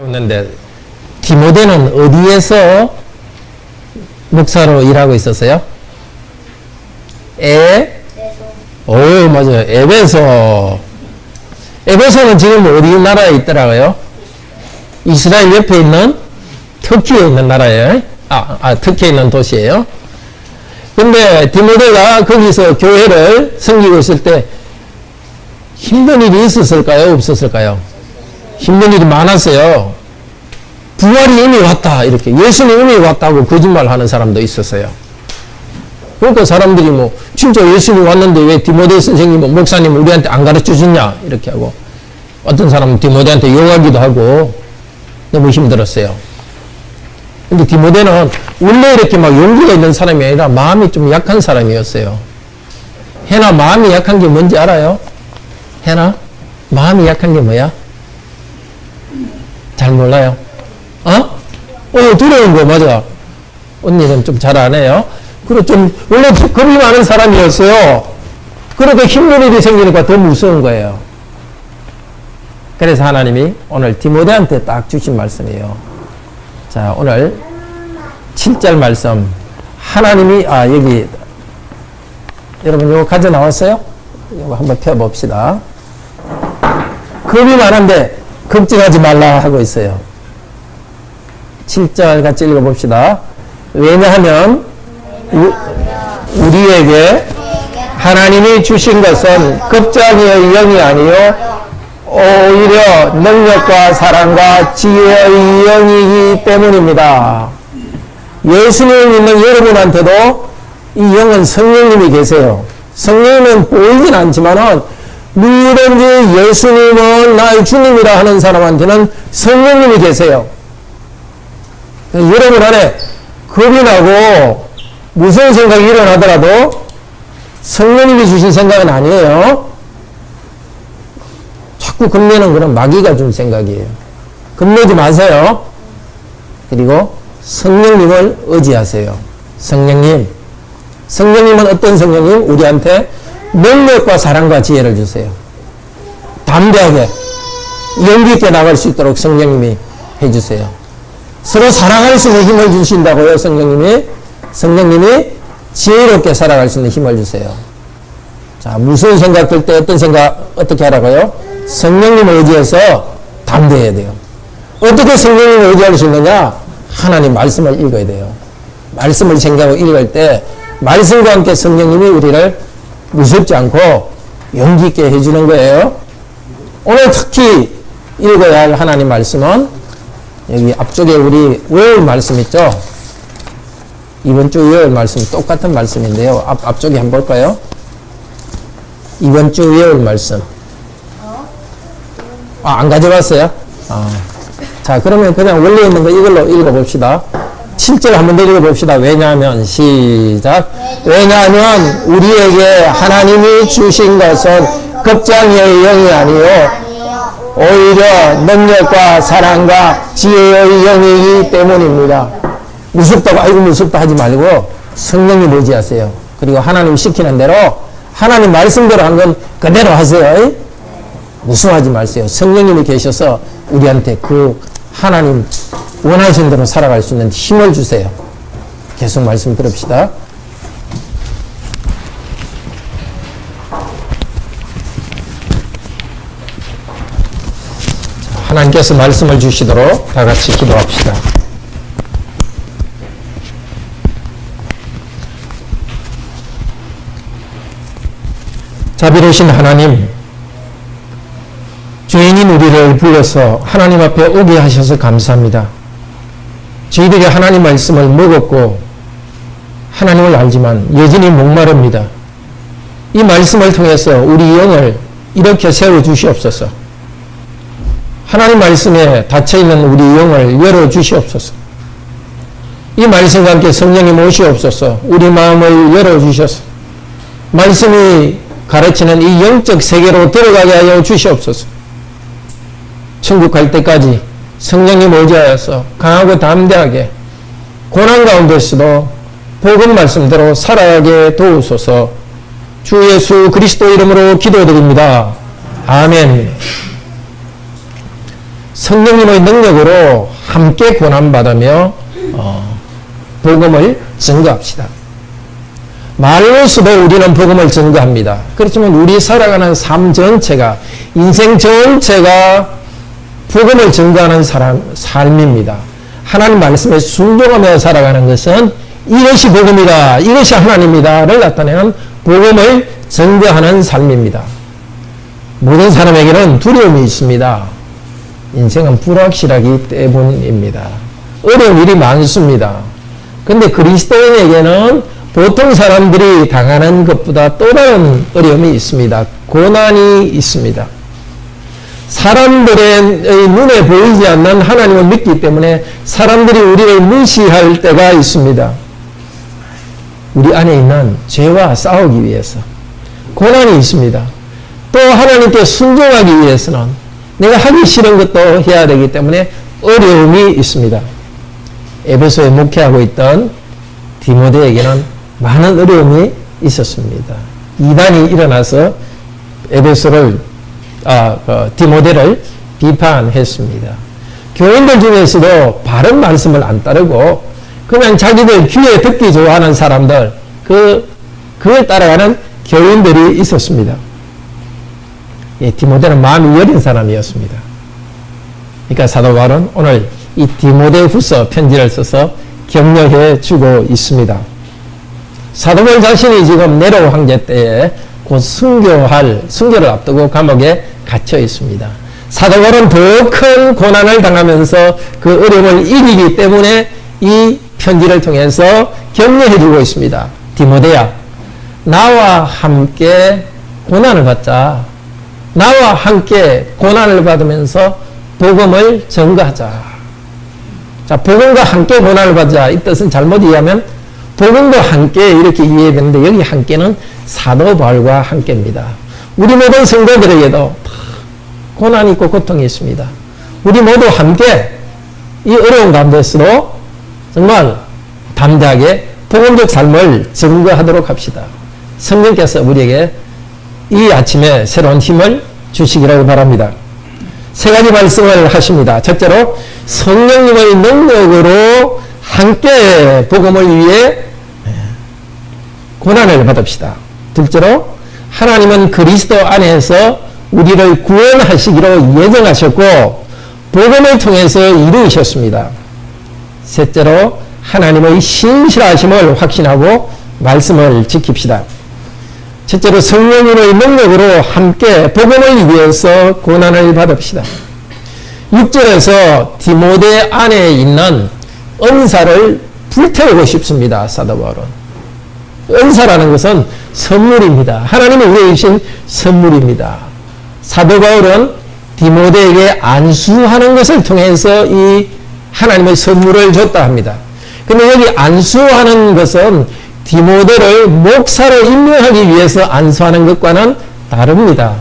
있는데 디모데는 어디에서 목사로 일하고 있었어요? 맞아요. 에베소. 에베소는 지금 어디 나라에 있더라고요? 이스라엘 옆에 있는 터키에 있는 나라예요. 터키에 있는 도시예요. 근데 디모데가 거기서 교회를 섬기고 있을 때 힘든 일이 있었을까요? 없었을까요? 힘든 일이 많았어요. 부활이 이미 왔다, 이렇게. 예수님 이미 왔다고 거짓말 하는 사람도 있었어요. 그러니까 사람들이 진짜 예수님 왔는데 왜 디모데 선생님, 목사님 우리한테 안 가르쳐 줬냐? 이렇게 하고. 어떤 사람은 디모데한테 욕하기도 하고 너무 힘들었어요. 근데 디모데는 원래 이렇게 막 용기가 있는 사람이 아니라 마음이 좀 약한 사람이었어요. 해나 마음이 약한 게 뭔지 알아요? 해나? 마음이 약한 게 뭐야? 잘 몰라요? 두려운 거, 맞아. 언니는 좀 잘 안 해요. 그리고 원래 겁이 많은 사람이었어요. 그러니까 힘든 일이 생기니까 더 무서운 거예요. 그래서 하나님이 오늘 디모데한테 딱 주신 말씀이에요. 자, 오늘 7절 말씀. 하나님이, 여기, 여러분 이거 가져 나왔어요? 이거 한번 펴봅시다. 겁이 많은데 걱정하지 말라 하고 있어요. 7절 같이 읽어봅시다. 왜냐하면 우리에게 하나님이 주신 것은 급작의 영이 아니요 오히려 능력과 사랑과 지혜의 영이기 때문입니다. 예수님을 믿는 여러분한테도 이 영은 성령님이 계세요. 성령님은 보이진 않지만은 누구든지 예수님은 나의 주님이라 하는 사람한테는 성령님이 계세요. 여러분 안에 겁이 나고 무서운 생각이 일어나더라도 성령님이 주신 생각은 아니에요. 자꾸 겁내는 그런 마귀가 준 생각이에요. 겁내지 마세요. 그리고 성령님을 의지하세요. 성령님은 어떤 성령님? 우리한테 능력과 사랑과 지혜를 주세요. 담대하게 용기 있게 나갈 수 있도록 성령님이 해주세요. 서로 살아갈 수 있는 힘을 주신다고요. 성령님이 지혜롭게 살아갈 수 있는 힘을 주세요. 자, 무서운 생각 들 때 어떻게 하라고요? 성령님을 의지해서 담대해야 돼요. 어떻게 성령님을 의지할 수 있느냐? 하나님 말씀을 읽어야 돼요. 말씀을 생각하고 읽을 때 말씀과 함께 성령님이 우리를 무섭지 않고 용기 있게 해주는 거예요. 오늘 특히 읽어야 할 하나님 말씀은 여기 앞쪽에 우리 외울 말씀 있죠? 이번 주 외울 말씀 똑같은 말씀인데요. 앞쪽에 한번 볼까요? 이번 주 외울 말씀. 안 가져왔어요? 자, 그러면 그냥 원래 있는 거 이걸로 읽어봅시다. 7절 한번 더 읽어봅시다. 왜냐하면, 시작. 왜냐하면 우리에게 하나님이 주신 것은 급장의 영이 아니요 오히려 능력과 사랑과 지혜의 영이기 때문입니다. 무섭다고 아이고 무섭다 하지 말고 성령님 의지하세요. 그리고 하나님 시키는 대로 하나님 말씀대로 한 건 그대로 하세요. 무서워하지 마세요. 성령님이 계셔서 우리한테 그 하나님 원하시는 대로 살아갈 수 있는 힘을 주세요. 계속 말씀 들읍시다. 하나님께서 말씀을 주시도록 다 같이 기도합시다. 자비로우신 하나님, 죄인인 우리를 불러서 하나님 앞에 오게 하셔서 감사합니다. 저희들이 하나님 말씀을 먹었고 하나님을 알지만 여전히 목마릅니다. 이 말씀을 통해서 우리 영을 이렇게 세워주시옵소서. 하나님 말씀에 닫혀있는 우리 영을 열어주시옵소서. 이 말씀과 함께 성령님 오시옵소서. 우리 마음을 열어주셔서 말씀이 가르치는 이 영적 세계로 들어가게 하여 주시옵소서. 천국 갈 때까지 성령님 의지하여서 강하고 담대하게 고난 가운데서도 복음 말씀대로 살아가게 도우소서. 주 예수 그리스도 이름으로 기도드립니다. 아멘. 성령님의 능력으로 함께 고난받으며 복음을 증거합시다. 말로서도 우리는 복음을 증거합니다. 그렇지만 우리 살아가는 삶 전체가, 인생 전체가 복음을 증거하는 삶입니다. 하나님 말씀에 순종하며 살아가는 것은 이것이 복음이다, 이것이 하나님이다를 나타내는 복음을 증거하는 삶입니다. 모든 사람에게는 두려움이 있습니다. 인생은 불확실하기 때문입니다. 어려운 일이 많습니다. 근데 그리스도인에게는 보통 사람들이 당하는 것보다 또 다른 어려움이 있습니다. 고난이 있습니다. 사람들의 눈에 보이지 않는 하나님을 믿기 때문에 사람들이 우리를 무시할 때가 있습니다. 우리 안에 있는 죄와 싸우기 위해서 고난이 있습니다. 또 하나님께 순종하기 위해서는 내가 하기 싫은 것도 해야 되기 때문에 어려움이 있습니다. 에베소에 목회하고 있던 디모데에게는 많은 어려움이 있었습니다. 이단이 일어나서 디모데를 비판했습니다. 교인들 중에서도 바른 말씀을 안 따르고 그냥 자기들 귀에 듣기 좋아하는 사람들, 그걸 따라가는 교인들이 있었습니다. 예, 디모데는 마음이 여린 사람이었습니다. 그러니까 사도 바울은 오늘 이 디모데후서 편지를 써서 격려해 주고 있습니다. 사도 바울 자신이 지금 네로 황제 때에 곧 순교를 앞두고 감옥에 갇혀 있습니다. 사도 바울은 더 큰 고난을 당하면서 그 어려움을 이기기 때문에 이 편지를 통해서 격려해 주고 있습니다. 디모데야, 나와 함께 고난을 받자. 나와 함께 고난을 받으면서 복음을 증거하자. 자, 복음과 함께 고난을 받자. 이 뜻은 잘못 이해하면 복음과 함께 이렇게 이해되는데 여기 함께는 사도 바울과 함께입니다. 우리 모든 성도들에게도 고난이 있고 고통이 있습니다. 우리 모두 함께 이 어려운 가운데서도 정말 담대하게 복음적 삶을 증거하도록 합시다. 성령께서 우리에게 이 아침에 새로운 힘을 주시기를 바랍니다. 세 가지 말씀을 하십니다. 첫째로 성령님의 능력으로 함께 복음을 위해 고난을 받읍시다. 둘째로 하나님은 그리스도 안에서 우리를 구원하시기로 예정하셨고 복음을 통해서 이루셨습니다. 셋째로 하나님의 신실하심을 확신하고 말씀을 지킵시다. 첫째로 성령님의 능력으로 함께 복음을 위해서 고난을 받읍시다. 6절에서 디모데 안에 있는 은사를 불태우고 싶습니다. 사도 바울은. 은사라는 것은 선물입니다. 하나님이 우리에게 주신 선물입니다. 사도 바울은 디모데에게 안수하는 것을 통해서 이 하나님의 선물을 줬다 합니다. 근데 여기 안수하는 것은 디모데를 목사로 임명하기 위해서 안수하는 것과는 다릅니다.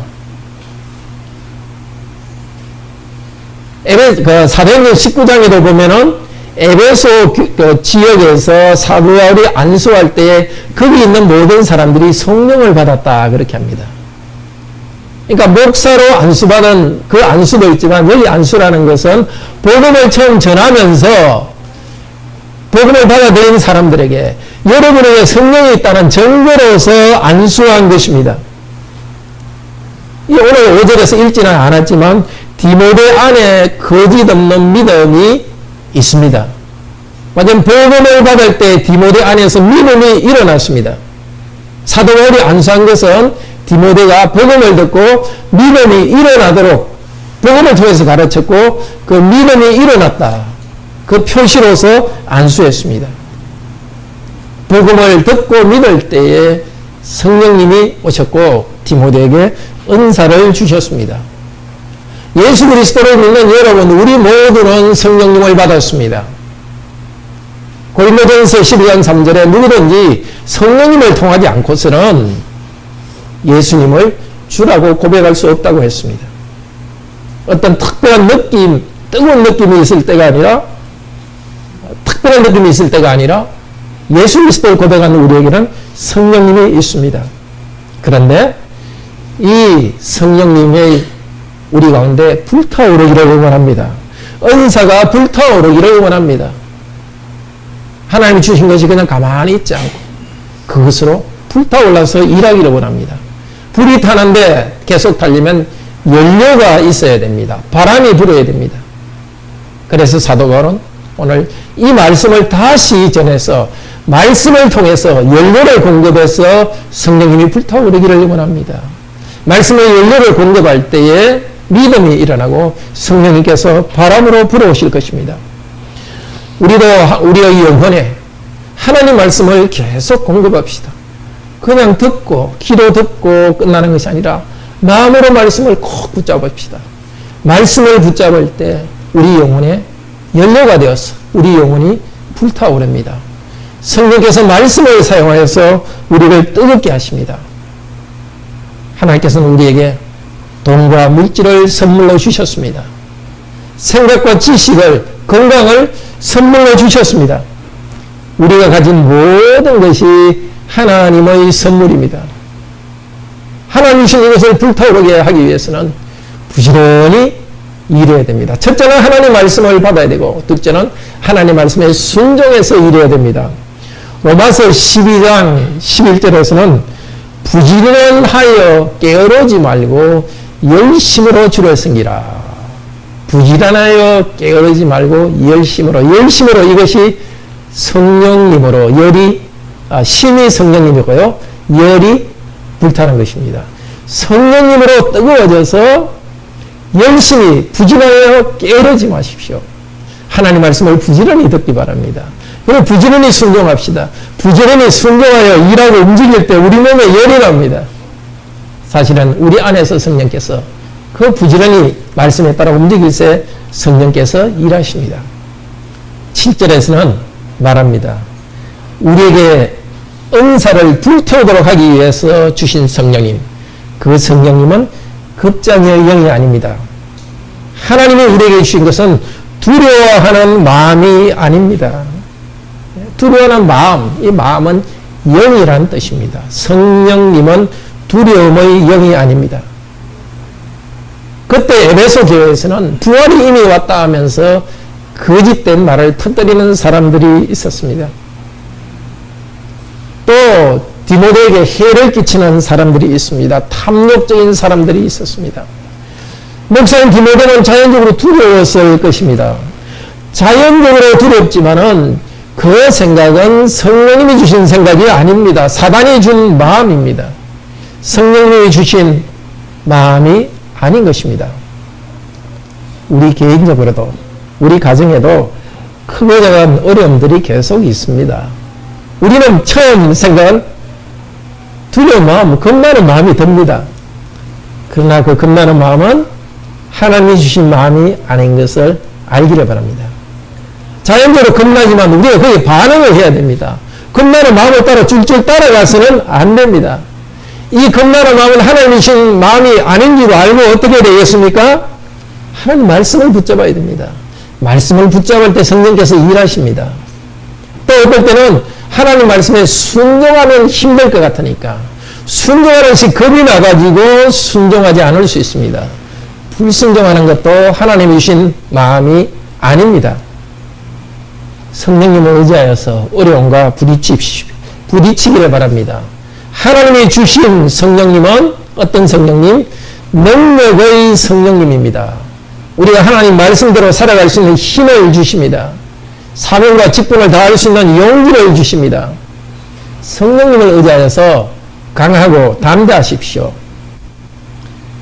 사도행전 19장에도 보면은 에베소 지역에서 사도 바울이 안수할 때에 거기 있는 모든 사람들이 성령을 받았다 그렇게 합니다. 그러니까 목사로 안수받은 그 안수도 있지만 여기 안수라는 것은 복음을 처음 전하면서 복음을 받아들인 사람들에게 여러분에게 성령이 있다는 증거로서 안수한 것입니다. 오늘 5절에서 읽지는 않았지만 디모데 안에 거짓 없는 믿음이 있습니다. 완전 복음을 받을 때 디모데 안에서 믿음이 일어났습니다. 사도 바울이 안수한 것은 디모데가 복음을 듣고 믿음이 일어나도록 복음을 통해서 가르쳤고 그 믿음이 일어났다. 그 표시로서 안수했습니다. 복음을 듣고 믿을 때에 성령님이 오셨고 디모데에게 은사를 주셨습니다. 예수 그리스도를 믿는 여러분, 우리 모두는 성령님을 받았습니다. 고린도전서 12장 3절에 누구든지 성령님을 통하지 않고서는 예수님을 주라고 고백할 수 없다고 했습니다. 어떤 특별한 느낌, 뜨거운 느낌이 있을 때가 아니라 특별한 느낌이 있을 때가 아니라 예수 그리스도를 고백하는 우리에게는 성령님이 있습니다. 그런데 이 성령님의 우리 가운데 불타오르기를 응원합니다. 은사가 불타오르기를 응원합니다. 하나님이 주신 것이 그냥 가만히 있지 않고 그것으로 불타올라서 일하기를 원합니다. 불이 타는데 계속 타려면 연료가 있어야 됩니다. 바람이 불어야 됩니다. 그래서 사도 바울은 오늘 이 말씀을 다시 전해서 말씀을 통해서 연료를 공급해서 성령님이 불타오르기를 원합니다. 말씀의 연료를 공급할 때에 믿음이 일어나고 성령님께서 바람으로 불어오실 것입니다. 우리도 우리의 영혼에 하나님 말씀을 계속 공급합시다. 그냥 듣고 기도 듣고 끝나는 것이 아니라 마음으로 말씀을 꼭 붙잡읍시다. 말씀을 붙잡을 때 우리 영혼에 연료가 되어서 우리 영혼이 불타오릅니다. 성령께서 말씀을 사용하여서 우리를 뜨겁게 하십니다. 하나님께서는 우리에게 돈과 물질을 선물로 주셨습니다. 생각과 지식을, 건강을 선물로 주셨습니다. 우리가 가진 모든 것이 하나님의 선물입니다. 하나님 주신 이것을 불타오르게 하기 위해서는 부지런히 일해야 됩니다. 첫째는 하나님 말씀을 받아야 되고 둘째는 하나님 말씀에 순종해서 일해야 됩니다. 로마서 12장 11절에서는 부지런하여 게으르지 말고 열심으로 주를 섬기라. 부지런하여 게으르지 말고 열심으로 이것이 성령님으로 심이 성령님이고요. 열이 불타는 것입니다. 성령님으로 뜨거워져서 열심히 부지런하여 게으르지 마십시오. 하나님 말씀을 부지런히 듣기 바랍니다. 그리고 부지런히 순종합시다. 부지런히 순종하여 일하고 움직일 때 우리 몸에 열이 납니다. 사실은 우리 안에서 성령께서 그 부지런히 말씀에 따라 움직일 때 성령께서 일하십니다. 7절에서는 말합니다. 우리에게 은사를 불태우도록 하기 위해서 주신 성령님, 그 성령님은 급장의 영이 아닙니다. 하나님이 우리에게 주신 것은 두려워하는 마음이 아닙니다. 두려워하는 마음, 이 마음은 영이라는 뜻입니다. 성령님은 두려움의 영이 아닙니다. 그때 에베소 교회에서는 부활이 이미 왔다 하면서 거짓된 말을 터뜨리는 사람들이 있었습니다. 또 디모데에게 해를 끼치는 사람들이 있습니다. 탐욕적인 사람들이 있었습니다. 목사님 디모데는 자연적으로 두려웠을 것입니다. 자연적으로 두렵지만은 그 생각은 성령님이 주신 생각이 아닙니다. 사단이 준 마음입니다. 성령님이 주신 마음이 아닌 것입니다. 우리 개인적으로도 우리 가정에도 크고 작은 어려움들이 계속 있습니다. 우리는 처음 생각은 두려운 마음, 겁나는 마음이 듭니다. 그러나 그 겁나는 마음은 하나님이 주신 마음이 아닌 것을 알기를 바랍니다. 자연적으로 겁나지만 우리가 거기에 반응을 해야 됩니다. 겁나는 마음을 따라 줄줄 따라가서는 안 됩니다. 이 겁나는 마음은 하나님이 주신 마음이 아닌 줄 알고 어떻게 되겠습니까? 하나님 말씀을 붙잡아야 됩니다. 말씀을 붙잡을 때 성령께서 일하십니다. 또 어떨 때는 하나님 말씀에 순종하면 힘들 것 같으니까 순종하는 시 겁이 나가지고 순종하지 않을 수 있습니다. 불순종하는 것도 하나님이 주신 마음이 아닙니다. 성령님을 의지하여서 어려움과 부딪히기를 바랍니다. 하나님이 주신 성령님은 어떤 성령님? 능력의 성령님입니다. 우리가 하나님 말씀대로 살아갈 수 있는 힘을 주십니다. 사명과 직분을 다할 수 있는 용기를 주십니다. 성령님을 의지하여서 강하고 담대하십시오.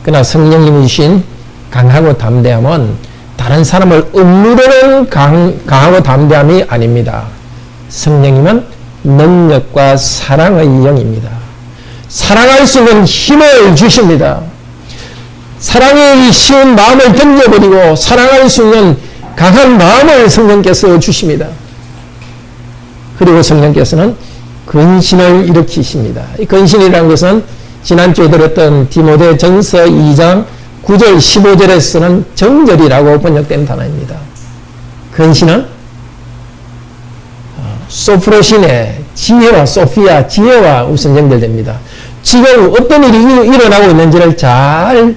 그러나 성령님이 주신 강하고 담대함은 다른 사람을 억누르는 강하고 담대함이 아닙니다. 성령님은 능력과 사랑의 영입니다. 사랑할 수 있는 힘을 주십니다. 사랑이 쉬운 마음을 던져버리고 사랑할 수 있는 강한 마음을 성령께서 주십니다. 그리고 성령께서는 근신을 일으키십니다. 이 근신이라는 것은 지난주에 들었던 디모데 전서 2장 9절 15절에서는 정절이라고 번역된 단어입니다. 근신은 소프로신의 지혜와 소피아, 지혜와 우선 연결됩니다. 지금 어떤 일이 일어나고 있는지를 잘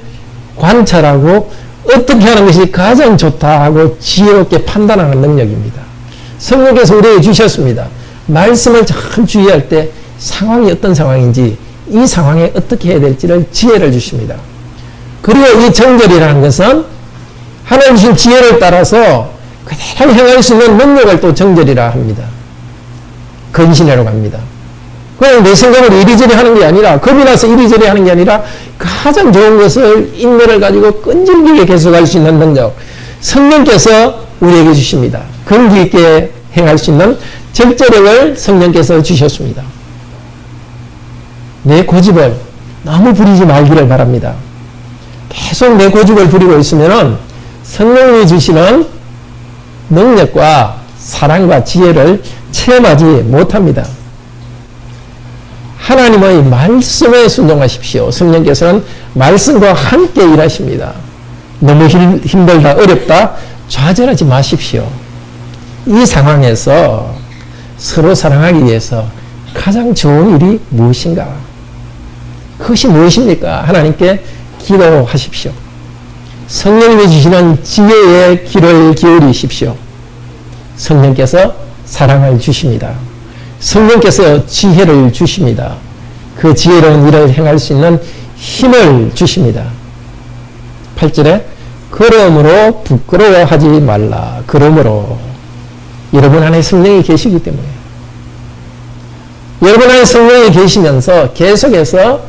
관찰하고 어떻게 하는 것이 가장 좋다 하고 지혜롭게 판단하는 능력입니다. 성령께서 우리에게 주셨습니다. 말씀을 참 주의할 때 상황이 어떤 상황인지 이 상황에 어떻게 해야 될지를 지혜를 주십니다. 그리고 이 정결이라는 것은 하나님 주신 지혜를 따라서 그대로 행할 수 있는 능력을 또 정결이라 합니다. 근신이라고 합니다. 그냥 내 생각으로 이리저리 하는 게 아니라, 겁이 나서 이리저리 하는 게 아니라 가장 좋은 것을 인내를 가지고 끈질기게 계속할 수 있는 능력, 성령께서 우리에게 주십니다. 근기 있게 행할 수 있는 적재력을 성령께서 주셨습니다. 내 고집을 너무 부리지 말기를 바랍니다. 계속 내 고집을 부리고 있으면 성령이 주시는 능력과 사랑과 지혜를 체험하지 못합니다. 하나님의 말씀에 순종하십시오. 성령께서는 말씀과 함께 일하십니다. 너무 힘들다, 어렵다, 좌절하지 마십시오. 이 상황에서 서로 사랑하기 위해서 가장 좋은 일이 무엇인가? 그것이 무엇입니까? 하나님께 기도하십시오. 성령님이 주시는 지혜의 귀를 기울이십시오. 성령께서 사랑을 주십니다. 성령께서 지혜를 주십니다. 그 지혜로운 일을 행할 수 있는 힘을 주십니다. 8절에 그러므로 부끄러워하지 말라. 그러므로 여러분 안에 성령이 계시기 때문에, 여러분 안에 성령이 계시면서 계속해서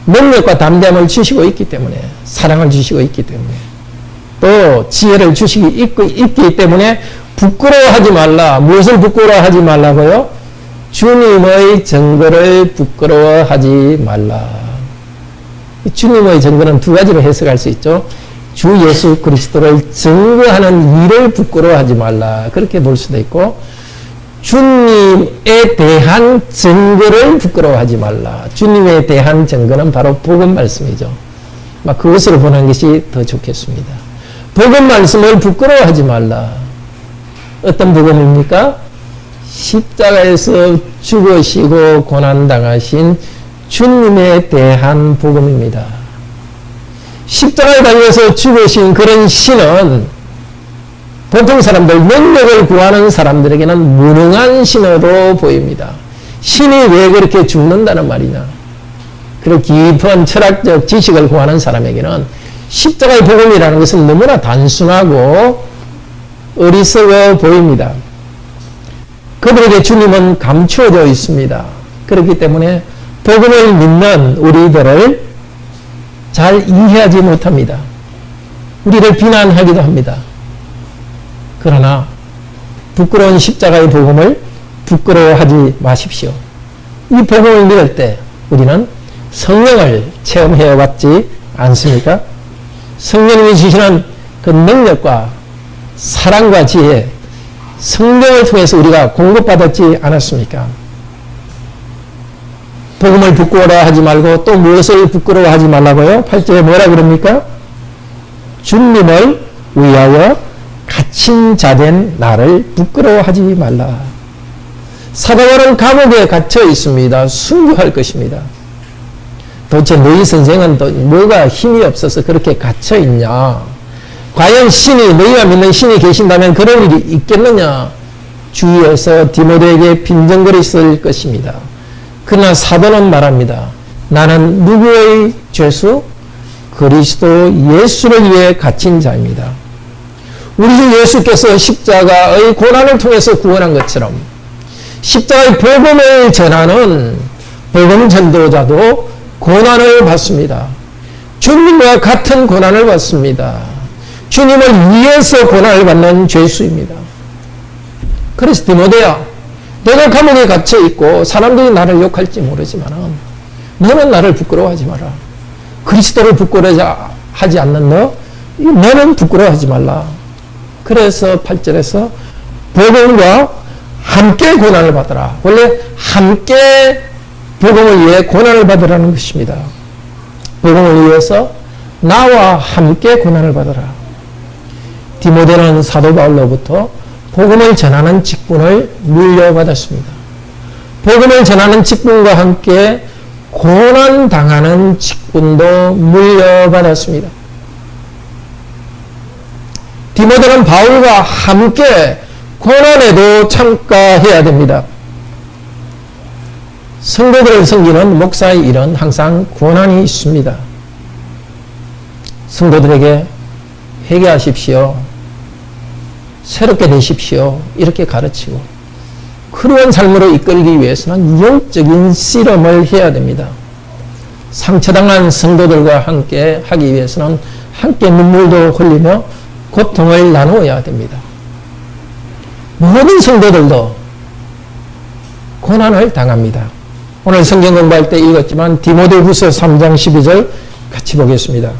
능력과 담대함을 주시고 있기 때문에, 사랑을 주시고 있기 때문에, 또 지혜를 주시기 있기 때문에 부끄러워하지 말라. 무엇을 부끄러워하지 말라고요? 주님의 증거를 부끄러워하지 말라. 주님의 증거는 두 가지로 해석할 수 있죠. 주 예수 그리스도를 증거하는 일을 부끄러워하지 말라. 그렇게 볼 수도 있고, 주님에 대한 증거를 부끄러워하지 말라. 주님에 대한 증거는 바로 복음 말씀이죠. 그것으로 보는 것이 더 좋겠습니다. 복음 말씀을 부끄러워하지 말라. 어떤 복음입니까? 십자가에서 죽으시고 고난당하신 주님에 대한 복음입니다. 십자가에 달려서 죽으신 그런 신은 보통 사람들, 능력을 구하는 사람들에게는 무능한 신으로 보입니다. 신이 왜 그렇게 죽는다는 말이냐? 그리고 깊은 철학적 지식을 구하는 사람에게는 십자가의 복음이라는 것은 너무나 단순하고 어리석어 보입니다. 그들에게 주님은 감추어져 있습니다. 그렇기 때문에 복음을 믿는 우리들을 잘 이해하지 못합니다. 우리를 비난하기도 합니다. 그러나 부끄러운 십자가의 복음을 부끄러워하지 마십시오. 이 복음을 믿을 때 우리는 성령을 체험해 왔지 않습니까? 성령님이 주시는 그 능력과 사랑과 지혜, 성령을 통해서 우리가 공급받았지 않았습니까? 복음을 부끄러워하지 말고 또 무엇을 부끄러워하지 말라고요? 8절에 뭐라 그럽니까? 주님을 위하여 갇힌 자된 나를 부끄러워하지 말라. 사도바울은 감옥에 갇혀 있습니다. 순교할 것입니다. 도대체 너희 선생은 또 뭐가 힘이 없어서 그렇게 갇혀 있냐? 과연 신이, 너희가 믿는 신이 계신다면 그런 일이 있겠느냐? 주위에서 디모데에게 빈정거렸을 것입니다. 그러나 사도는 말합니다. 나는 누구의 죄수? 그리스도 예수를 위해 갇힌 자입니다. 우리 주 예수께서 십자가의 고난을 통해서 구원한 것처럼 십자가의 복음을 전하는 복음 전도자도 고난을 받습니다. 주님과 같은 고난을 받습니다. 주님을 위해서 고난을 받는 죄수입니다. 그래서 디모데야, 내가 감옥에 갇혀 있고 사람들이 나를 욕할지 모르지만 너는 나를 부끄러워하지 마라. 그리스도를 부끄러워하지 않는 너는 부끄러워하지 말라. 그래서 8절에서 복음과 함께 고난을 받으라. 원래 함께 복음을 위해 고난을 받으라는 것입니다. 복음을 위해서 나와 함께 고난을 받으라. 디모데는 사도 바울로부터 복음을 전하는 직분을 물려받았습니다. 복음을 전하는 직분과 함께 고난당하는 직분도 물려받았습니다. 디모데는 바울과 함께 고난에도 참가해야 됩니다. 성도들을 섬기는 목사의 일은 항상 고난이 있습니다. 성도들에게 회개하십시오. 새롭게 되십시오. 이렇게 가르치고 그러한 삶으로 이끌기 위해서는 영적인 씨름을 해야 됩니다. 상처당한 성도들과 함께 하기 위해서는 함께 눈물도 흘리며 고통을 나누어야 됩니다. 모든 성도들도 고난을 당합니다. 오늘 성경 공부할 때 읽었지만 디모데후서 3장 12절 같이 보겠습니다.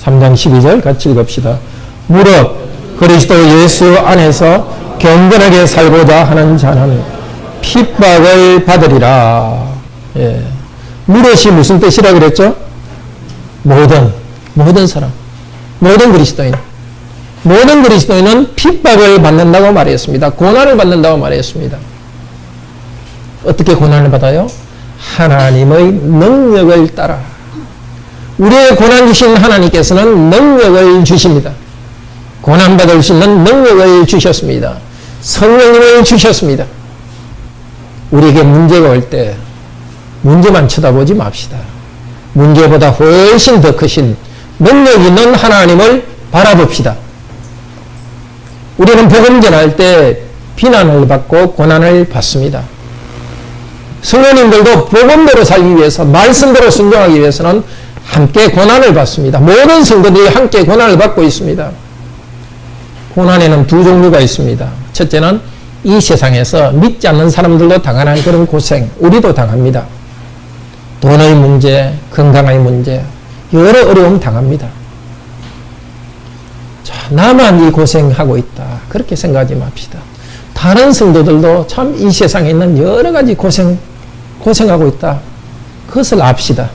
(3장 12절) 같이 읽읍시다. 무릇 그리스도 예수 안에서 경건하게 살고자 하는 자는 핍박을 받으리라. 예. 무릇이 무슨 뜻이라 그랬죠? 모든 사람, 모든 그리스도인은 핍박을 받는다고 말했습니다. 고난을 받는다고 말했습니다. 어떻게 고난을 받아요? 하나님의 능력을 따라. 우리의 고난 주신 하나님께서는 능력을 주십니다. 고난받을 수 있는 능력을 주셨습니다. 성령님을 주셨습니다. 우리에게 문제가 올 때 문제만 쳐다보지 맙시다. 문제보다 훨씬 더 크신 능력 있는 하나님을 바라봅시다. 우리는 복음 전할 때 비난을 받고 고난을 받습니다. 성도님들도 복음대로 살기 위해서, 말씀대로 순종하기 위해서는 함께 고난을 받습니다. 모든 성도들이 함께 고난을 받고 있습니다. 고난에는 두 종류가 있습니다. 첫째는 이 세상에서 믿지 않는 사람들도 당하는 그런 고생, 우리도 당합니다. 돈의 문제, 건강의 문제, 여러 어려움 당합니다. 자, 나만 이 고생하고 있다. 그렇게 생각하지 맙시다. 다른 성도들도 참 이 세상에 있는 여러 가지 고생하고 있다. 그것을 압시다.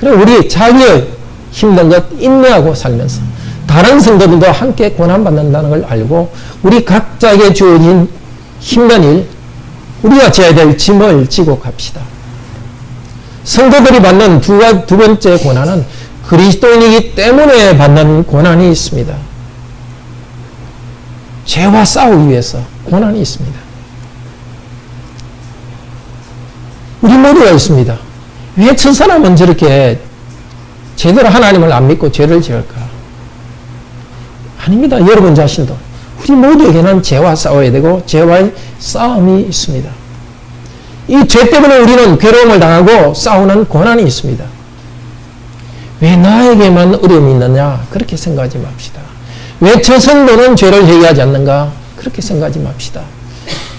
그리고 우리 자기의 힘든 것 인내하고 살면서 다른 성도들도 함께 고난받는다는 걸 알고 우리 각자에게 주어진 힘든 일, 우리가 져야 될 짐을 지고 갑시다. 성도들이 받는 두 번째 고난은 그리스도인이기 때문에 받는 고난이 있습니다. 죄와 싸우기 위해서 고난이 있습니다. 우리 모두가 있습니다. 왜 저 사람은 저렇게 제대로 하나님을 안 믿고 죄를 지을까? 아닙니다. 여러분 자신도. 우리 모두에게는 죄와 싸워야 되고 죄와의 싸움이 있습니다. 이 죄 때문에 우리는 괴로움을 당하고 싸우는 고난이 있습니다. 왜 나에게만 어려움이 있느냐? 그렇게 생각하지 맙시다. 왜 저 성도는 죄를 회개하지 않는가? 그렇게 생각하지 맙시다.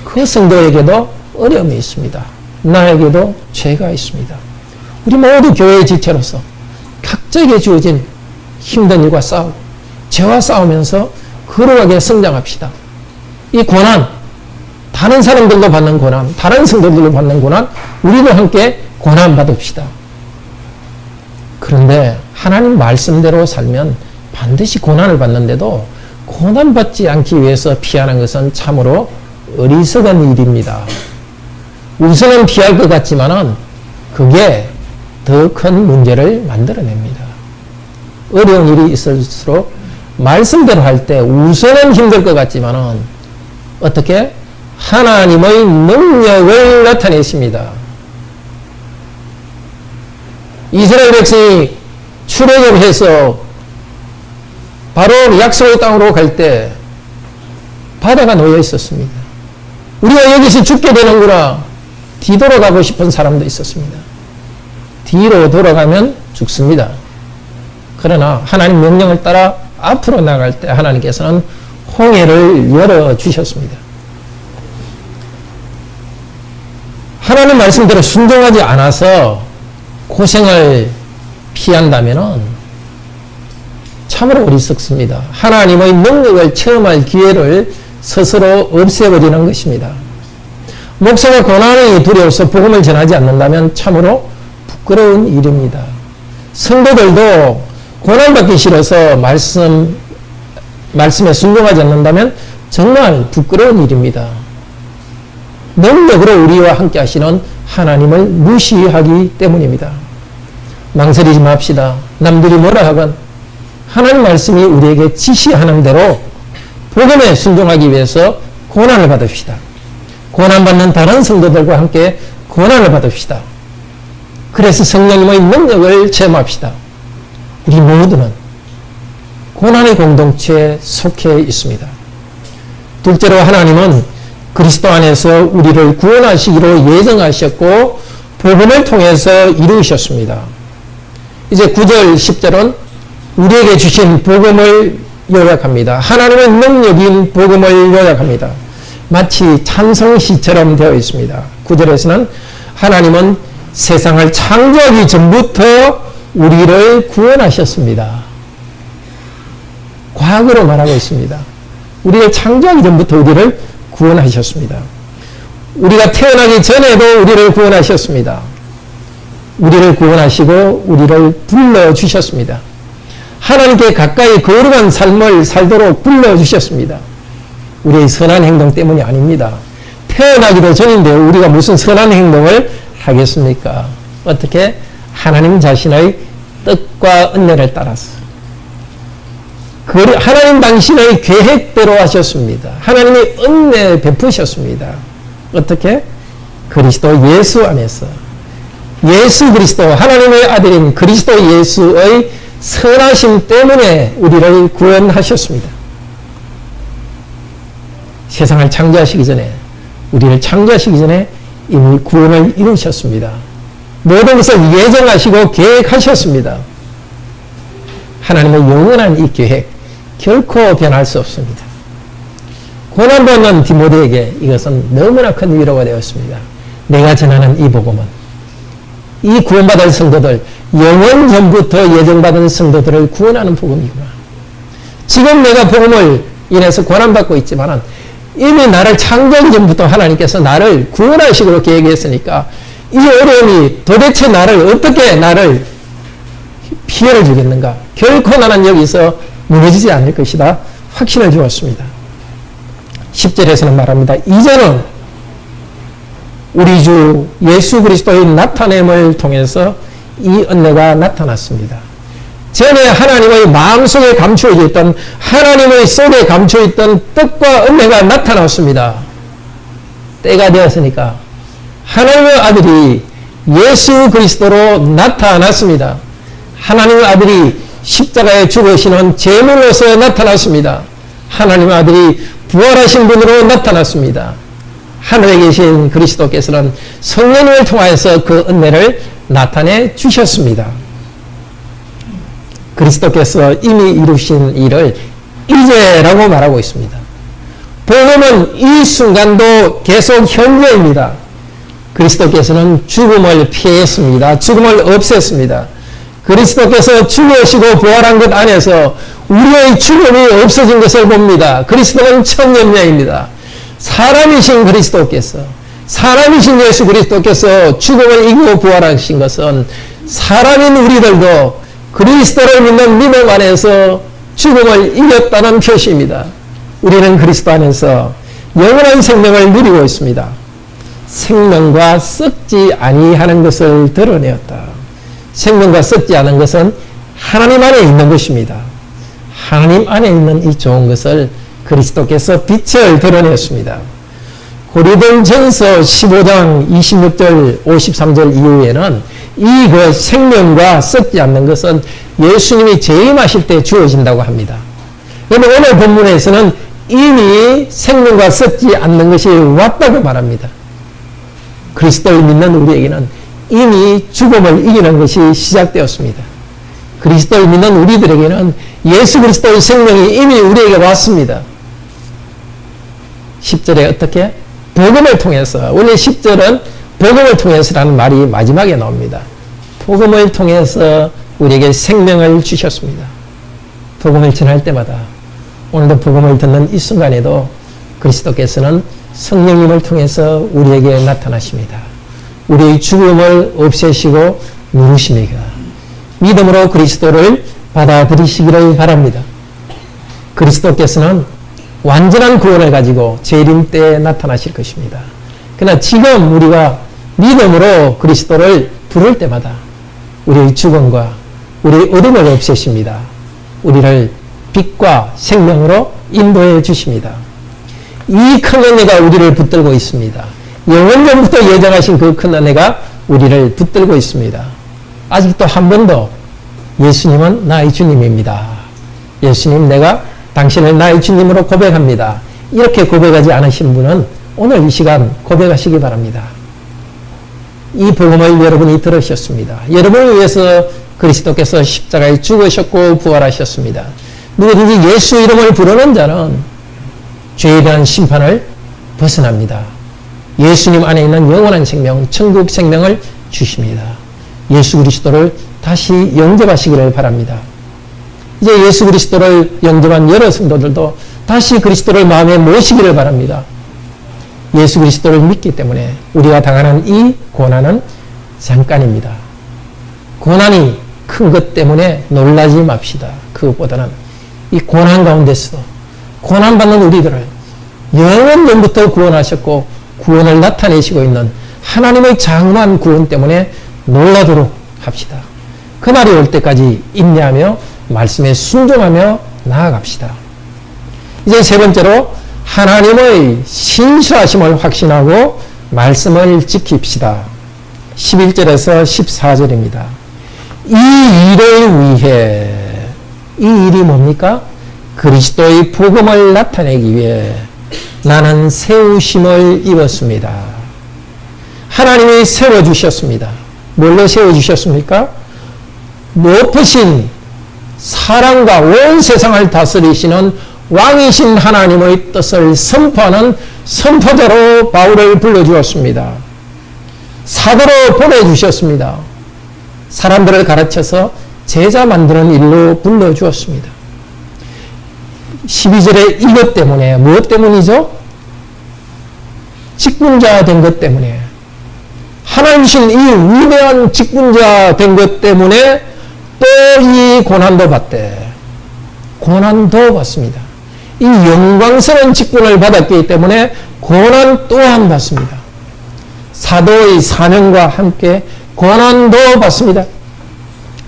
그 성도에게도 어려움이 있습니다. 나에게도 죄가 있습니다. 우리 모두 교회의 지체로서 각자에게 주어진 힘든 일과 싸우고 죄와 싸우면서 거룩하게 성장합시다. 이 고난, 다른 사람들도 받는 고난, 다른 성도들도 받는 고난, 우리도 함께 고난 받읍시다. 그런데 하나님 말씀대로 살면 반드시 고난을 받는데도 고난받지 않기 위해서 피하는 것은 참으로 어리석은 일입니다. 우선은 피할 것 같지만은 그게 더 큰 문제를 만들어냅니다. 어려운 일이 있을수록 말씀대로 할 때 우선은 힘들 것 같지만은 어떻게? 하나님의 능력을 나타내십니다. 이스라엘 백성이 출애굽을 해서 바로 약속의 땅으로 갈 때 바다가 놓여 있었습니다. 우리가 여기서 죽게 되는구나. 뒤돌아가고 싶은 사람도 있었습니다. 뒤로 돌아가면 죽습니다. 그러나 하나님 명령을 따라 앞으로 나갈 때 하나님께서는 홍해를 열어주셨습니다. 하나님 말씀대로 순종하지 않아서 고생을 피한다면 참으로 어리석습니다. 하나님의 능력을 체험할 기회를 스스로 없애버리는 것입니다. 목사가 고난이 두려워서 복음을 전하지 않는다면 참으로 부끄러운 일입니다. 성도들도 고난받기 싫어서 말씀에 순종하지 않는다면 정말 부끄러운 일입니다. 능력으로 우리와 함께 하시는 하나님을 무시하기 때문입니다. 망설이지 맙시다. 남들이 뭐라 하건 하나님 말씀이 우리에게 지시하는 대로 복음에 순종하기 위해서 고난을 받읍시다. 고난받는 다른 성도들과 함께 고난을 받읍시다. 그래서 성령님의 능력을 체험합시다. 우리 모두는 고난의 공동체에 속해 있습니다. 둘째로 하나님은 그리스도 안에서 우리를 구원하시기로 예정하셨고 복음을 통해서 이루셨습니다. 이제 9절 10절은 우리에게 주신 복음을 요약합니다. 하나님의 능력인 복음을 요약합니다. 마치 찬송시처럼 되어 있습니다. 9절에서는 하나님은 세상을 창조하기 전부터 우리를 구원하셨습니다. 과거로 말하고 있습니다. 우리를 창조하기 전부터 우리를 구원하셨습니다. 우리가 태어나기 전에도 우리를 구원하셨습니다. 우리를 구원하시고 우리를 불러주셨습니다. 하나님께 가까이 거룩한 삶을 살도록 불러주셨습니다. 우리의 선한 행동 때문이 아닙니다. 태어나기도 전인데 우리가 무슨 선한 행동을 하겠습니까? 어떻게? 하나님 자신의 뜻과 은혜를 따라서. 하나님 당신의 계획대로 하셨습니다. 하나님이 은혜 베푸셨습니다. 어떻게? 그리스도 예수 안에서. 예수 그리스도, 하나님의 아들인 그리스도 예수의 선하심 때문에 우리를 구원하셨습니다. 세상을 창조하시기 전에, 우리를 창조하시기 전에 이미 구원을 이루셨습니다. 모든 것을 예정하시고 계획하셨습니다. 하나님의 영원한 이 계획, 결코 변할 수 없습니다. 고난받는 디모데에게 이것은 너무나 큰 위로가 되었습니다. 내가 전하는 이 복음은 이 구원받을 성도들, 영원 전부터 예정받은 성도들을 구원하는 복음이구나. 지금 내가 복음을 인해서 고난받고 있지만 이미 나를 창조하기 전부터 하나님께서 나를 구원하시기로 계획했으니까 이 어려움이 도대체 어떻게 나를 피해를 주겠는가? 결코 나는 여기서 무너지지 않을 것이다. 확신을 주었습니다. 10절에서는 말합니다. 이제는 우리 주 예수 그리스도의 나타냄을 통해서 이 은혜가 나타났습니다. 전에 하나님의 마음속에 감추어져 있던, 하나님의 속에 감추어있던 뜻과 은혜가 나타났습니다. 때가 되었으니까 하나님의 아들이 예수 그리스도로 나타났습니다. 하나님의 아들이 십자가에 죽으시는 제물로서 나타났습니다. 하나님의 아들이 부활하신 분으로 나타났습니다. 하늘에 계신 그리스도께서는 성령을 통하여서 그 은혜를 나타내 주셨습니다. 그리스도께서 이미 이루신 일을 이제라고 말하고 있습니다. 복음은 이 순간도 계속 현재입니다. 그리스도께서는 죽음을 피했습니다. 죽음을 없앴습니다. 그리스도께서 죽으시고 부활한 것 안에서 우리의 죽음이 없어진 것을 봅니다. 그리스도는 천년명입니다. 사람이신 그리스도께서, 사람이신 예수 그리스도께서 죽음을 이기고 부활하신 것은 사람인 우리들도 그리스도를 믿는 믿음 안에서 죽음을 이겼다는 표시입니다. 우리는 그리스도 안에서 영원한 생명을 누리고 있습니다. 생명과 썩지 아니하는 것을 드러내었다. 생명과 썩지 않은 것은 하나님 안에 있는 것입니다. 하나님 안에 있는 이 좋은 것을 그리스도께서 빛을 드러냈습니다. 고린도전서 15장 26절 53절 이후에는 이 그 생명과 썩지 않는 것은 예수님이 재림하실 때 주어진다고 합니다. 그런데 오늘 본문에서는 이미 생명과 썩지 않는 것이 왔다고 말합니다. 그리스도를 믿는 우리에게는 이미 죽음을 이기는 것이 시작되었습니다. 그리스도를 믿는 우리들에게는 예수 그리스도의 생명이 이미 우리에게 왔습니다. 10절에 어떻게? 복음을 통해서, 원래 10절은 복음을 통해서라는 말이 마지막에 나옵니다. 복음을 통해서 우리에게 생명을 주셨습니다. 복음을 전할 때마다, 오늘도 복음을 듣는 이 순간에도 그리스도께서는 성령님을 통해서 우리에게 나타나십니다. 우리의 죽음을 없애시고 누르십니다. 믿음으로 그리스도를 받아들이시기를 바랍니다. 그리스도께서는 완전한 구원을 가지고 재림 때에 나타나실 것입니다. 그러나 지금 우리가 믿음으로 그리스도를 부를 때마다 우리의 죽음과 우리의 어둠을 없애십니다. 우리를 빛과 생명으로 인도해 주십니다. 이 큰 은혜가 우리를 붙들고 있습니다. 영원전부터 예정하신 그 큰 은혜가 우리를 붙들고 있습니다. 아직도 한 번도 예수님은 나의 주님입니다. 예수님, 내가 당신을 나의 주님으로 고백합니다. 이렇게 고백하지 않으신 분은 오늘 이 시간 고백하시기 바랍니다. 이 복음을 여러분이 들으셨습니다. 여러분을 위해서 그리스도께서 십자가에 죽으셨고 부활하셨습니다. 누구든지 예수 이름을 부르는 자는 죄에 대한 심판을 벗어납니다. 예수님 안에 있는 영원한 생명, 천국 생명을 주십니다. 예수 그리스도를 다시 영접하시기를 바랍니다. 이제 예수 그리스도를 영접한 여러 성도들도 다시 그리스도를 마음에 모시기를 바랍니다. 예수 그리스도를 믿기 때문에 우리가 당하는 이 고난은 잠깐입니다. 고난이 큰 것 때문에 놀라지 맙시다. 그것보다는 이 고난 가운데서도 고난받는 우리들을 영원전부터 구원하셨고 구원을 나타내시고 있는 하나님의 장엄한 구원 때문에 놀라도록 합시다. 그날이 올 때까지 인내하며 말씀에 순종하며 나아갑시다. 이제 세 번째로 하나님의 신실하심을 확신하고 말씀을 지킵시다. 11절에서 14절입니다. 이 일을 위해, 이 일이 뭡니까? 그리스도의 복음을 나타내기 위해 나는 세우심을 입었습니다. 하나님이 세워주셨습니다. 뭘로 세워주셨습니까? 높으신 사랑과 온 세상을 다스리시는 왕이신 하나님의 뜻을 선포하는 선포자로 바울을 불러주었습니다. 사도로 보내주셨습니다. 사람들을 가르쳐서 제자 만드는 일로 불러주었습니다. 12절에 이것 때문에, 무엇 때문이죠? 직분자 된 것 때문에, 하나님이신 이 위대한 직분자 된 것 때문에 또 이 고난도 받되, 고난도 받습니다. 이 영광스러운 직분을 받았기 때문에 고난 또한 받습니다. 사도의 사명과 함께 고난도 받습니다.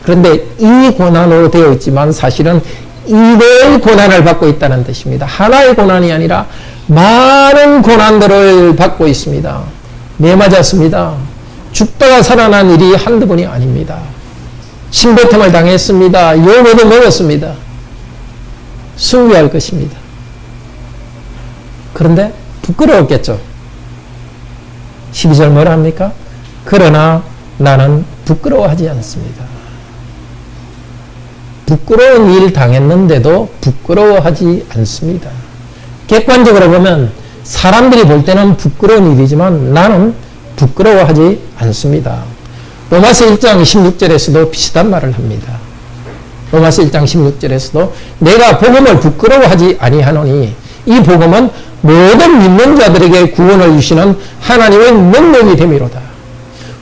그런데 이 고난으로 되어 있지만 사실은 이대의 고난을 받고 있다는 뜻입니다. 하나의 고난이 아니라 많은 고난들을 받고 있습니다. 네, 맞았습니다. 죽다가 살아난 일이 한두 번이 아닙니다. 신고통을 당했습니다. 욕을 먹었습니다. 숭배할 것입니다. 그런데 부끄러웠겠죠. 12절 뭐라 합니까? 그러나 나는 부끄러워하지 않습니다. 부끄러운 일 당했는데도 부끄러워하지 않습니다. 객관적으로 보면 사람들이 볼 때는 부끄러운 일이지만 나는 부끄러워하지 않습니다. 로마서 1장 16절에서도 비슷한 말을 합니다. 로마서 1장 16절에서도 내가 복음을 부끄러워하지 아니하노니 이 복음은 모든 믿는 자들에게 구원을 주시는 하나님의 능력이 됨이로다.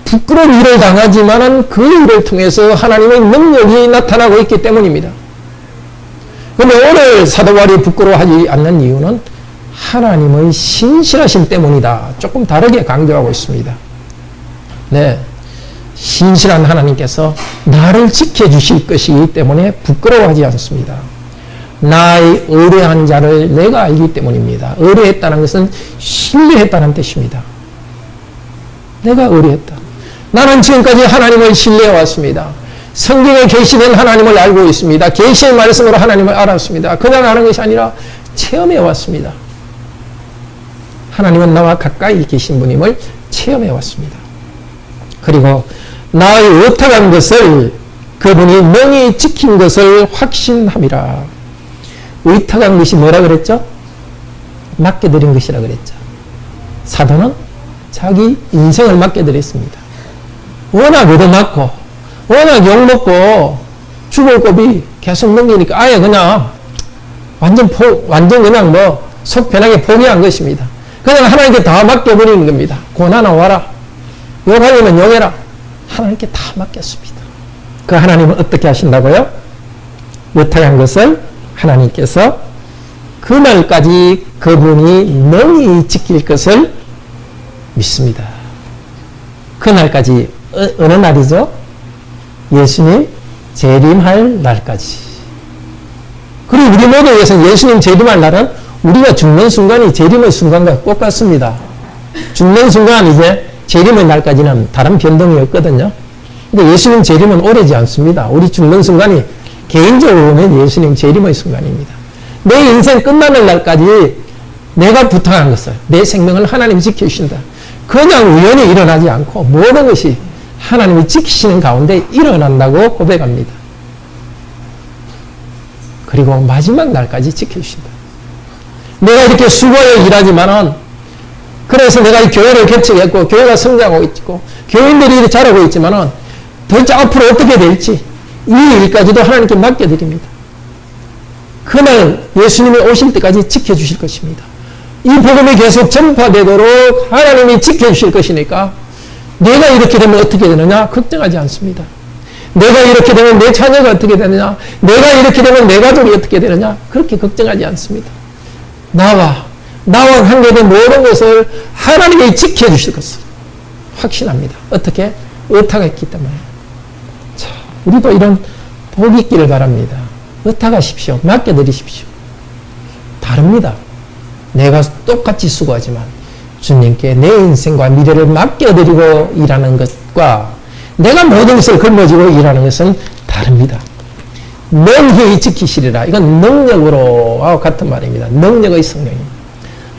부끄러운 일을 당하지만은 그 일을 통해서 하나님의 능력이 나타나고 있기 때문입니다. 그런데 오늘 사도 바울이 부끄러워하지 않는 이유는 하나님의 신실하심 때문이다. 조금 다르게 강조하고 있습니다. 네, 신실한 하나님께서 나를 지켜주실 것이기 때문에 부끄러워하지 않습니다. 나의 의뢰한 자를 내가 알기 때문입니다. 의뢰했다는 것은 신뢰했다는 뜻입니다. 내가 의뢰했다. 나는 지금까지 하나님을 신뢰해왔습니다. 성경에 계시는 하나님을 알고 있습니다. 계시의 말씀으로 하나님을 알았습니다. 그냥 아는 것이 아니라 체험해왔습니다. 하나님은 나와 가까이 계신 분임을 체험해왔습니다. 그리고 나의 의탁한 것을 그분이 명히 지킨 것을 확신함이라. 의탁한 것이 뭐라 그랬죠? 맡겨드린 것이라 그랬죠. 사도는 자기 인생을 맡겨드렸습니다. 워낙 얻어맞고 워낙 욕먹고 죽을 고비 계속 넘기니까 아예 그냥 완전 그냥 속 편하게 포기한 것입니다. 그냥 하나님께 다 맡겨버리는 겁니다. 고난아 와라. 욕하려면 욕해라. 하나님께 다 맡겼습니다. 그 하나님은 어떻게 하신다고요? 못하게 한 것을 하나님께서 그날까지 그분이 능히 지킬 것을 믿습니다. 그날까지 어느 날이죠? 예수님 재림할 날까지. 그리고 우리 모두에서 예수님 재림할 날은 우리가 죽는 순간이 재림의 순간과 똑같습니다. 죽는 순간 이제 재림의 날까지는 다른 변동이 없거든요. 근데 예수님 재림은 오래지 않습니다. 우리 죽는 순간이 개인적으로 보면 예수님 재림의 순간입니다. 내 인생 끝나는 날까지 내가 부탁한 것을, 내 생명을 하나님이 지켜주신다. 그냥 우연히 일어나지 않고 모든 것이 하나님이 지키시는 가운데 일어난다고 고백합니다. 그리고 마지막 날까지 지켜주신다. 내가 이렇게 수고하여 일하지만은, 그래서 내가 이 교회를 개척했고 교회가 성장하고 있고 교인들이 자라고 있지만은 도대체 앞으로 어떻게 될지 이 일까지도 하나님께 맡겨드립니다. 그날 예수님이 오실 때까지 지켜주실 것입니다. 이 복음이 계속 전파되도록 하나님이 지켜주실 것이니까 내가 이렇게 되면 어떻게 되느냐 걱정하지 않습니다. 내가 이렇게 되면 내 자녀가 어떻게 되느냐, 내가 이렇게 되면 내 가족이 어떻게 되느냐, 그렇게 걱정하지 않습니다. 나와 관계된 모든 것을 하나님이 지켜주실 것을 확신합니다. 어떻게? 의탁했기 때문에. 자, 우리도 이런 복이 있기를 바랍니다. 의탁하십시오. 맡겨드리십시오. 다릅니다. 내가 똑같이 수고하지만 주님께 내 인생과 미래를 맡겨드리고 일하는 것과 내가 모든 것을 걸머쥐고 일하는 것은 다릅니다. 능히 지키시리라. 이건 능력으로 같은 말입니다. 능력의 성령입니다.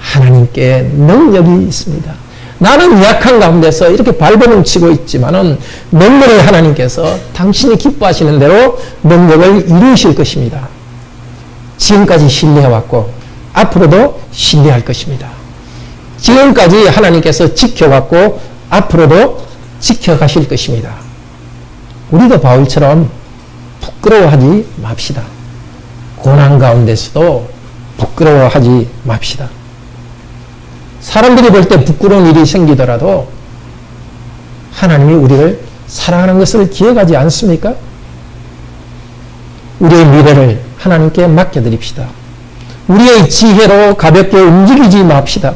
하나님께 능력이 있습니다. 나는 약한 가운데서 이렇게 발버둥 치고 있지만은 능력을 하나님께서 당신이 기뻐하시는 대로 능력을 이루실 것입니다. 지금까지 신뢰해왔고 앞으로도 신뢰할 것입니다. 지금까지 하나님께서 지켜왔고 앞으로도 지켜가실 것입니다. 우리도 바울처럼 부끄러워하지 맙시다. 고난 가운데서도 부끄러워하지 맙시다. 사람들이 볼 때 부끄러운 일이 생기더라도 하나님이 우리를 사랑하는 것을 기억하지 않습니까? 우리의 미래를 하나님께 맡겨드립시다. 우리의 지혜로 가볍게 움직이지 맙시다.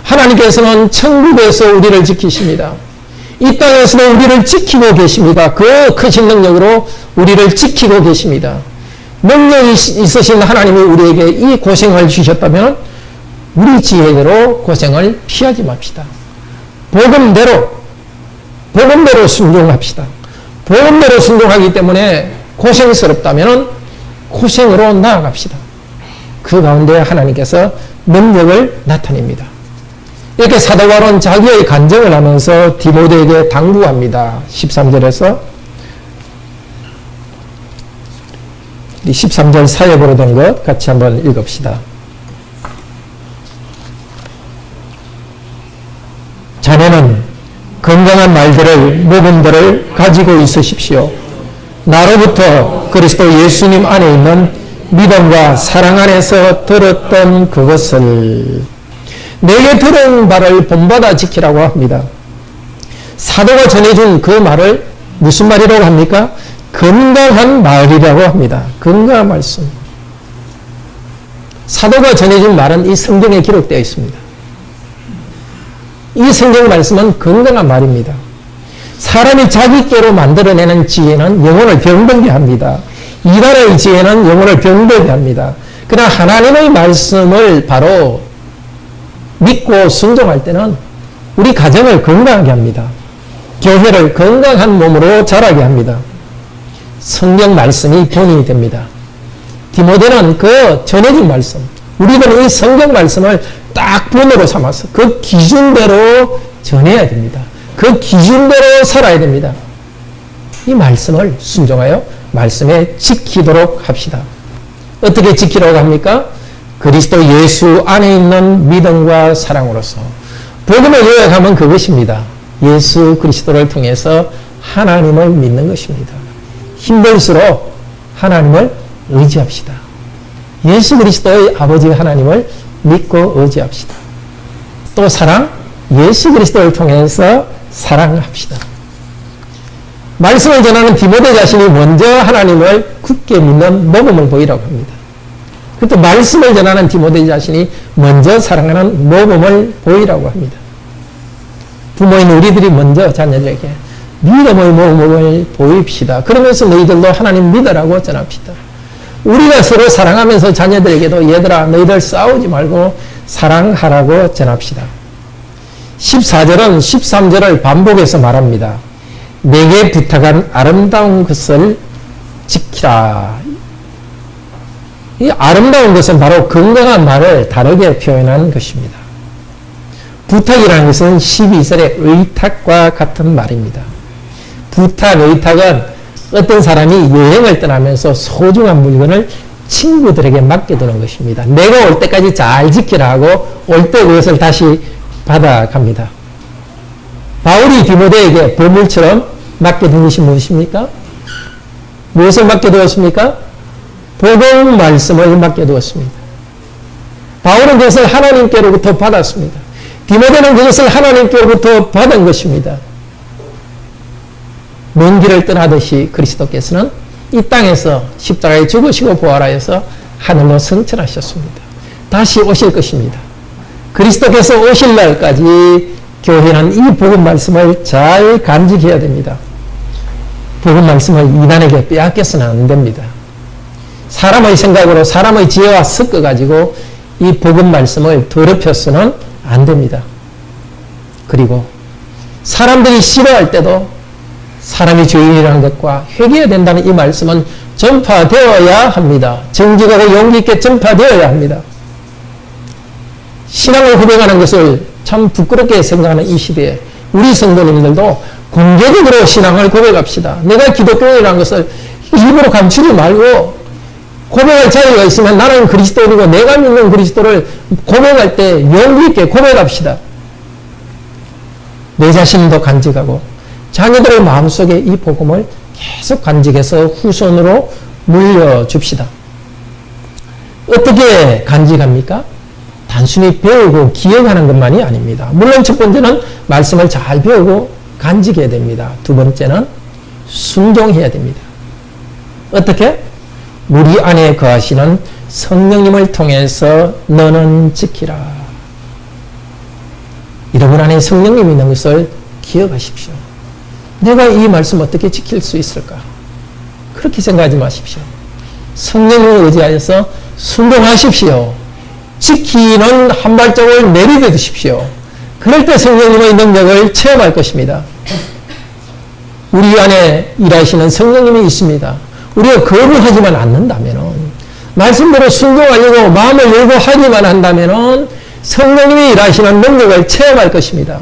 하나님께서는 천국에서 우리를 지키십니다. 이 땅에서도 우리를 지키고 계십니다. 그 크신 능력으로 우리를 지키고 계십니다. 능력이 있으신 하나님이 우리에게 이 고생을 주셨다면 우리 지혜대로 고생을 피하지 맙시다. 복음대로 순종합시다. 복음대로 순종하기 때문에 고생스럽다면 고생으로 나아갑시다. 그 가운데 하나님께서 능력을 나타냅니다. 이렇게 사도 바울은 자기의 간증을 하면서 디모데에게 당부합니다. 13절에서 13절 사역으로 된 것 같이 한번 읽읍시다. 자네는 건강한 말들을, 모범들을 가지고 있으십시오. 나로부터 그리스도 예수님 안에 있는 믿음과 사랑 안에서 들었던 그것을 내게 들은 바를 본받아 지키라고 합니다. 사도가 전해준 그 말을 무슨 말이라고 합니까? 건강한 말이라고 합니다. 건강한 말씀. 사도가 전해준 말은 이 성경에 기록되어 있습니다. 이 성경 말씀은 건강한 말입니다. 사람이 자기께로 만들어내는 지혜는 영혼을 병들게 합니다. 이단의 지혜는 영혼을 병들게 합니다. 그러나 하나님의 말씀을 바로 믿고 순종할 때는 우리 가정을 건강하게 합니다. 교회를 건강한 몸으로 자라게 합니다. 성경 말씀이 본인이 됩니다. 디모데는 그 전해진 말씀, 우리는 이 성경 말씀을 딱 본으로 삼아서 그 기준대로 전해야 됩니다. 그 기준대로 살아야 됩니다. 이 말씀을 순종하여 말씀에 지키도록 합시다. 어떻게 지키라고 합니까? 그리스도 예수 안에 있는 믿음과 사랑으로서. 복음을 요약하면 그것입니다. 예수 그리스도를 통해서 하나님을 믿는 것입니다. 힘들수록 하나님을 의지합시다. 예수 그리스도의 아버지 하나님을 믿고 의지합시다. 또 사랑, 예수 그리스도를 통해서 사랑합시다. 말씀을 전하는 디모데 자신이 먼저 하나님을 굳게 믿는 모범을 보이라고 합니다. 그것도 말씀을 전하는 디모데 자신이 먼저 사랑하는 모범을 보이라고 합니다. 부모인 우리들이 먼저 자녀들에게 믿음의 모범을 보입시다. 그러면서 너희들도 하나님 믿으라고 전합시다. 우리가 서로 사랑하면서 자녀들에게도 얘들아 너희들 싸우지 말고 사랑하라고 전합시다. 14절은 13절을 반복해서 말합니다. 내게 부탁한 아름다운 것을 지키라. 이 아름다운 것은 바로 건강한 말을 다르게 표현한 것입니다. 부탁이라는 것은 12절의 의탁과 같은 말입니다. 부탁, 의탁은 어떤 사람이 여행을 떠나면서 소중한 물건을 친구들에게 맡겨두는 것입니다. 내가 올 때까지 잘 지키라 하고 올 때 그것을 다시 받아갑니다. 바울이 디모데에게 보물처럼 맡겨둔 것이 무엇입니까? 무엇을 맡겨두었습니까? 복음 말씀을 맡겨두었습니다. 바울은 그것을 하나님께로부터 받았습니다. 디모데는 그것을 하나님께로부터 받은 것입니다. 먼 길을 떠나듯이 그리스도께서는 이 땅에서 십자가에 죽으시고 부활하여서 하늘로 승천하셨습니다. 다시 오실 것입니다. 그리스도께서 오실 날까지 교회는 이 복음 말씀을 잘 간직해야 됩니다. 복음 말씀을 이단에게 빼앗겨서는 안 됩니다. 사람의 생각으로 사람의 지혜와 섞어가지고 이 복음 말씀을 더럽혀서는 안 됩니다. 그리고 사람들이 싫어할 때도 사람이 죄인이라는 것과 회개해야 된다는 이 말씀은 전파되어야 합니다. 정직하고 용기 있게 전파되어야 합니다. 신앙을 고백하는 것을 참 부끄럽게 생각하는 이 시대에 우리 성도님들도 공개적으로 신앙을 고백합시다. 내가 기독교인이라는 것을 일부러 감추지 말고 고백할 자유가 있으면 나는 그리스도인이고 내가 믿는 그리스도를 고백할 때 용기 있게 고백합시다. 내 자신도 간직하고 자녀들의 마음속에 이 복음을 계속 간직해서 후손으로 물려줍시다. 어떻게 간직합니까? 단순히 배우고 기억하는 것만이 아닙니다. 물론 첫 번째는 말씀을 잘 배우고 간직해야 됩니다. 두 번째는 순종해야 됩니다. 어떻게? 우리 안에 거하시는 성령님을 통해서 너는 지키라. 여러분 안에 성령님이 있는 것을 기억하십시오. 내가 이 말씀 어떻게 지킬 수 있을까? 그렇게 생각하지 마십시오. 성령님을 의지하여서 순종하십시오. 지키는 한 발짝을 내리드십시오. 그럴 때 성령님의 능력을 체험할 것입니다. 우리 안에 일하시는 성령님이 있습니다. 우리가 거부하지만 않는다면, 말씀대로 순종하려고 마음을 열고 하기만 한다면 성령님이 일하시는 능력을 체험할 것입니다.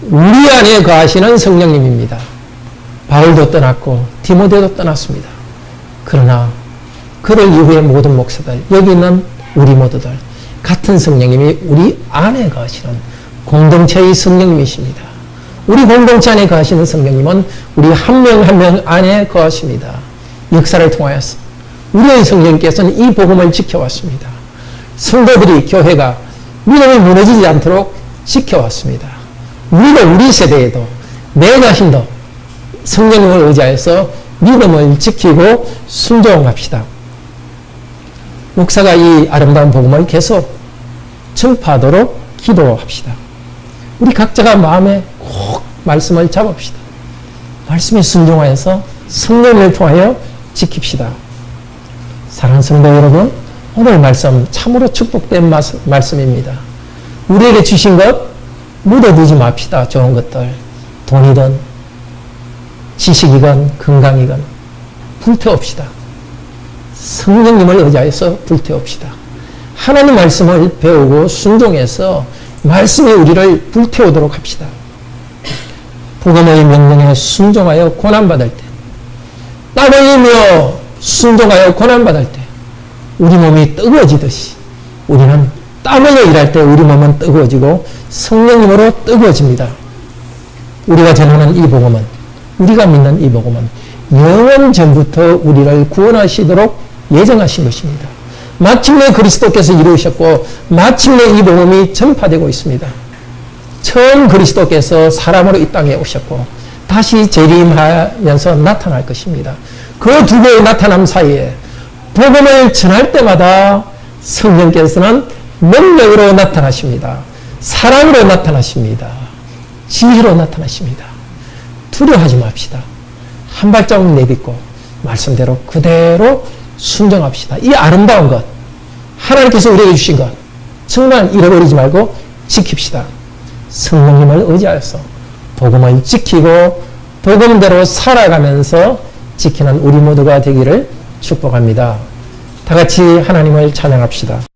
우리 안에 거하시는 성령님입니다. 바울도 떠났고 디모데도 떠났습니다. 그러나 그들 이후의 모든 목사들, 여기 있는 우리 모두들 같은 성령님이 우리 안에 거하시는 공동체의 성령님이십니다. 우리 공동체 안에 거하시는 성령님은 우리 한 명 한 명 안에 거하십니다. 역사를 통하여서 우리의 성령님께서는 이 복음을 지켜왔습니다. 성도들이, 교회가 믿음이 무너지지 않도록 지켜왔습니다. 우리도 우리 세대에도 내 자신도 성령님을 의지하여서 믿음을 지키고 순종합시다. 목사가 이 아름다운 복음을 계속 전파하도록 기도합시다. 우리 각자가 마음에 꼭 말씀을 잡읍시다. 말씀에 순종하여서 성령을 통하여 지킵시다. 사랑하는 성도 여러분, 오늘 말씀 참으로 축복된 말씀입니다. 우리에게 주신 것 묻어두지 맙시다. 좋은 것들, 돈이든 지식이건 건강이건 불태웁시다. 성령님을 의지하여서 불태웁시다. 하나님 말씀을 배우고 순종해서 말씀이 우리를 불태우도록 합시다. 복음의 명령에 순종하여 고난받을 때, 땀 흘리며 순종하여 고난받을 때 우리 몸이 뜨거워지듯이 우리는 땀 흘려 일할 때 우리 몸은 뜨거워지고 성령님으로 뜨거워집니다. 우리가 전하는 이 복음은, 우리가 믿는 이 복음은 영원 전부터 우리를 구원하시도록 예정하신 것입니다. 마침내 그리스도께서 이루셨고 마침내 이 복음이 전파되고 있습니다. 처음 그리스도께서 사람으로 이 땅에 오셨고 다시 재림하면서 나타날 것입니다. 그 두 개의 나타남 사이에 복음을 전할 때마다 성령께서는 능력으로 나타나십니다. 사랑으로 나타나십니다. 지혜로 나타나십니다. 두려워하지 맙시다. 한 발자국 내딛고 말씀대로 그대로 순종합시다. 이 아름다운 것, 하나님께서 우리에게 주신 것 정말 잃어버리지 말고 지킵시다. 성령님을 의지하여서 복음을 지키고 복음대로 살아가면서 지키는 우리 모두가 되기를 축복합니다. 다 같이 하나님을 찬양합시다.